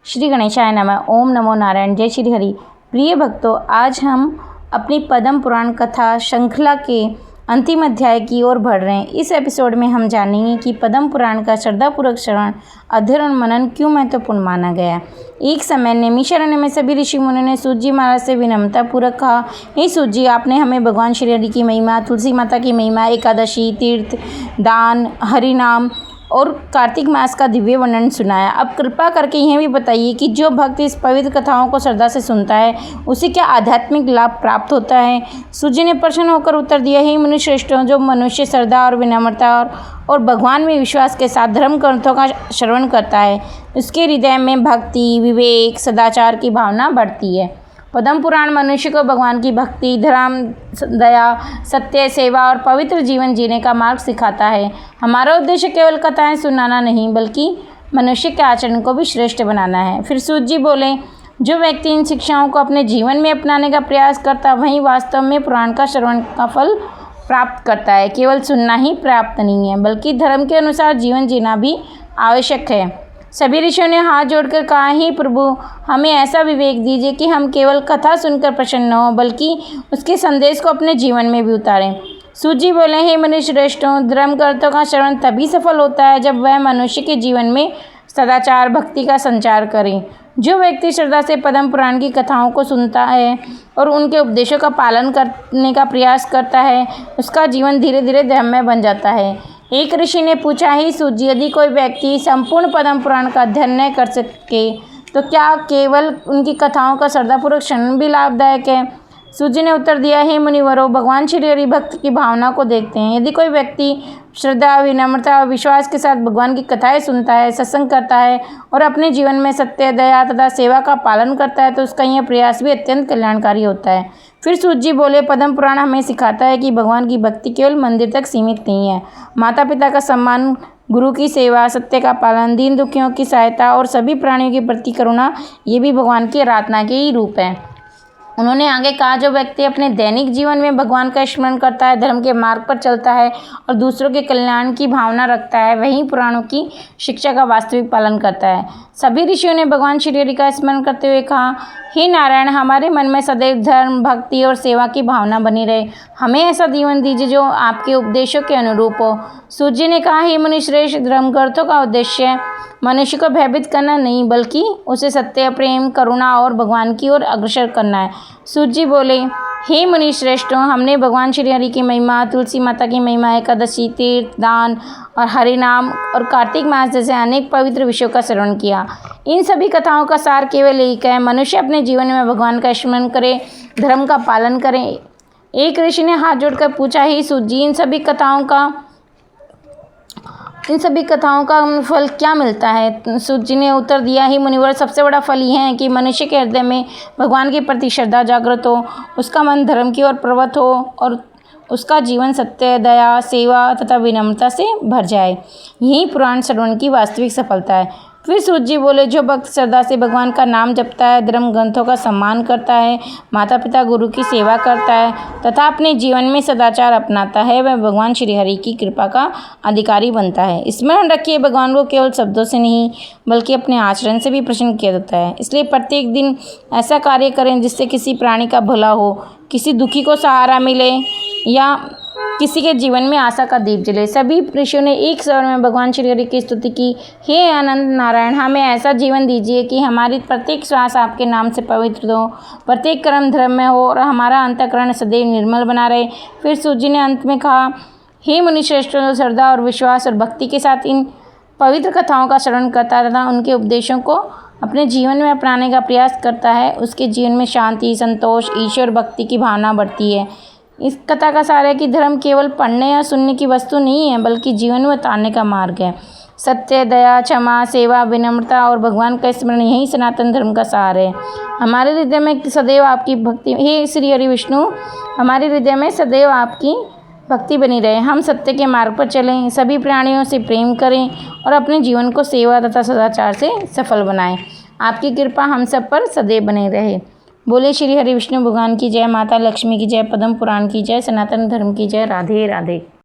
श्री गणेशाय नमः। ओम नमो नारायण। जय श्री हरि। प्रिय भक्तों, आज हम अपनी पद्म पुराण कथा श्रृंखला के अंतिम अध्याय की ओर बढ़ रहे हैं। इस एपिसोड में हम जानेंगे कि पद्म पुराण का श्रद्धापूर्वक श्रवण, अध्ययन और मनन क्यों महत्वपूर्ण माना गया। एक समय नैमिषारण्य में सभी ऋषि मुनियों ने सूत जी महाराज से विनम्रतापूर्वक कहा, हे सूत जी, आपने हमें भगवान श्री हरि की महिमा, तुलसी माता की महिमा, एकादशी, तीर्थ, दान, हरिनाम और कार्तिक मास का दिव्य वर्णन सुनाया। अब कृपा करके यह भी बताइए कि जो भक्त इस पवित्र कथाओं को श्रद्धा से सुनता है उसे क्या आध्यात्मिक लाभ प्राप्त होता है। सूत जी ने प्रसन्न होकर उत्तर दिया, हे मुनि श्रेष्ठों, जो मनुष्य श्रद्धा और विनम्रता और भगवान में विश्वास के साथ धर्म ग्रंथों का श्रवण करता है, उसके हृदय में भक्ति, विवेक, सदाचार की भावना बढ़ती है। पद्म पुराण मनुष्य को भगवान की भक्ति, धर्म, दया, सत्य, सेवा और पवित्र जीवन जीने का मार्ग सिखाता है। हमारा उद्देश्य केवल कथाएं सुनाना नहीं, बल्कि मनुष्य के आचरण को भी श्रेष्ठ बनाना है। फिर सूत जी बोले, जो व्यक्ति इन शिक्षाओं को अपने जीवन में अपनाने का प्रयास करता है, वही वास्तव में पुराण का श्रवण का फल प्राप्त करता है। केवल सुनना ही पर्याप्त नहीं है, बल्कि धर्म के अनुसार जीवन जीना भी आवश्यक है। सभी ऋषियों ने हाथ जोड़कर कहा, हे प्रभु, हमें ऐसा विवेक दीजिए कि हम केवल कथा सुनकर प्रसन्न न हो, बल्कि उसके संदेश को अपने जीवन में भी उतारें। सूत जी बोले, हे मनुष्य श्रेष्ठों, धर्म ग्रंथों का श्रवण तभी सफल होता है जब वह मनुष्य के जीवन में सदाचार, भक्ति का संचार करे। जो व्यक्ति श्रद्धा से पद्म पुराण की कथाओं को सुनता है और उनके उपदेशों का पालन करने का प्रयास करता है, उसका जीवन धीरे धीरे धर्ममय बन जाता है। एक ऋषि ने पूछा, ही सूत जी, यदि कोई व्यक्ति संपूर्ण पद्म पुराण का अध्ययन न कर सके तो क्या केवल उनकी कथाओं का श्रद्धापूर्वक श्रवण भी लाभदायक है। सूत जी ने उत्तर दिया, हे मुनिवरों, भगवान श्री हरि भक्त की भावना को देखते हैं। यदि कोई व्यक्ति श्रद्धा, विनम्रता और विश्वास के साथ भगवान की कथाएं सुनता है, सत्संग करता है और अपने जीवन में सत्य, दया तथा सेवा का पालन करता है, तो उसका यह प्रयास भी अत्यंत कल्याणकारी होता है। फिर सूत जी बोले, पद्म पुराण हमें सिखाता है कि भगवान की भक्ति केवल मंदिर तक सीमित नहीं है। माता पिता का सम्मान, गुरु की सेवा, सत्य का पालन, दीन दुखियों की सहायता और सभी प्राणियों के प्रति करुणा, ये भी भगवान की आराधना के ही रूप है। उन्होंने आगे कहा, जो व्यक्ति अपने दैनिक जीवन में भगवान का स्मरण करता है, धर्म के मार्ग पर चलता है और दूसरों के कल्याण की भावना रखता है, वही पुराणों की शिक्षा का वास्तविक पालन करता है। सभी ऋषियों ने भगवान श्री हरि का स्मरण करते हुए कहा, हे नारायण, हमारे मन में सदैव धर्म, भक्ति और सेवा की भावना बनी रहे। हमें ऐसा जीवन दीजिए जो आपके उपदेशों के अनुरूप हो। सूत जी ने कहा, हे मुनि श्रेष्ठ, धर्म ग्रंथों का उद्देश्य मनुष्य को भयभीत करना नहीं, बल्कि उसे सत्य, प्रेम, करुणा और भगवान की ओर अग्रसर करना है। सूत जी बोले, हे मुनि श्रेष्ठों, हमने भगवान श्री हरि की महिमा, तुलसी माता की महिमा, एकादशी, तीर्थ, दान और हरिनाम और कार्तिक मास जैसे अनेक पवित्र विषयों का श्रवण किया। इन सभी कथाओं का सार केवल एक है, मनुष्य अपने जीवन में भगवान का स्मरण करे, धर्म का पालन करे। एक ऋषि ने हाथ जोड़कर पूछा, हे सूत जी, इन सभी कथाओं का फल क्या मिलता है। सूत जी ने उत्तर दिया, ही मुनिवर, सबसे बड़ा फल यह है कि मनुष्य के हृदय में भगवान के प्रति श्रद्धा जागृत हो, उसका मन धर्म की ओर प्रवृत्त हो और उसका जीवन सत्य, दया, सेवा तथा विनम्रता से भर जाए। यही पुराण श्रवण की वास्तविक सफलता है। फिर सूत जी बोले, जो भक्त श्रद्धा से भगवान का नाम जपता है, धर्म ग्रंथों का सम्मान करता है, माता पिता गुरु की सेवा करता है तथा अपने जीवन में सदाचार अपनाता है, वह भगवान श्री हरि की कृपा का अधिकारी बनता है। स्मरण रखिए, भगवान को केवल शब्दों से नहीं, बल्कि अपने आचरण से भी प्रसन्न किया जाता है। इसलिए प्रत्येक दिन ऐसा कार्य करें जिससे किसी प्राणी का भला हो, किसी दुखी को सहारा मिले या किसी के जीवन में आशा का दीप जले। सभी ऋषियों ने एक स्वर में भगवान श्री हरि की स्तुति की, हे अनंत नारायण, हमें ऐसा जीवन दीजिए कि हमारी प्रत्येक श्वास आपके नाम से पवित्र हो, प्रत्येक कर्म धर्म में हो और हमारा अंतःकरण सदैव निर्मल बना रहे। फिर सूत जी ने अंत में कहा, हे मुनि श्रेष्ठों, जो श्रद्धा और विश्वास और भक्ति के साथ इन पवित्र कथाओं का श्रवण करता तथा उनके उपदेशों को अपने जीवन में अपनाने का प्रयास करता है, उसके जीवन में शांति, संतोष, ईश्वर भक्ति की भावना बढ़ती है। इस कथा का सार है कि धर्म केवल पढ़ने या सुनने की वस्तु नहीं है, बल्कि जीवन में उतारने का मार्ग है। सत्य, दया, क्षमा, सेवा, विनम्रता और भगवान का स्मरण, यही सनातन धर्म का सार है। हमारे हृदय में सदैव आपकी भक्ति, हे श्री हरि विष्णु, हमारे हृदय में सदैव आपकी भक्ति बनी रहे। हम सत्य के मार्ग पर चलें, सभी प्राणियों से प्रेम करें और अपने जीवन को सेवा तथा सदाचार से सफल बनाएं। आपकी कृपा हम सब पर सदैव बने रहे। बोले श्री हरि विष्णु भगवान की जय, माता लक्ष्मी की जय, पद्म पुराण की जय, सनातन धर्म की जय। राधे राधे।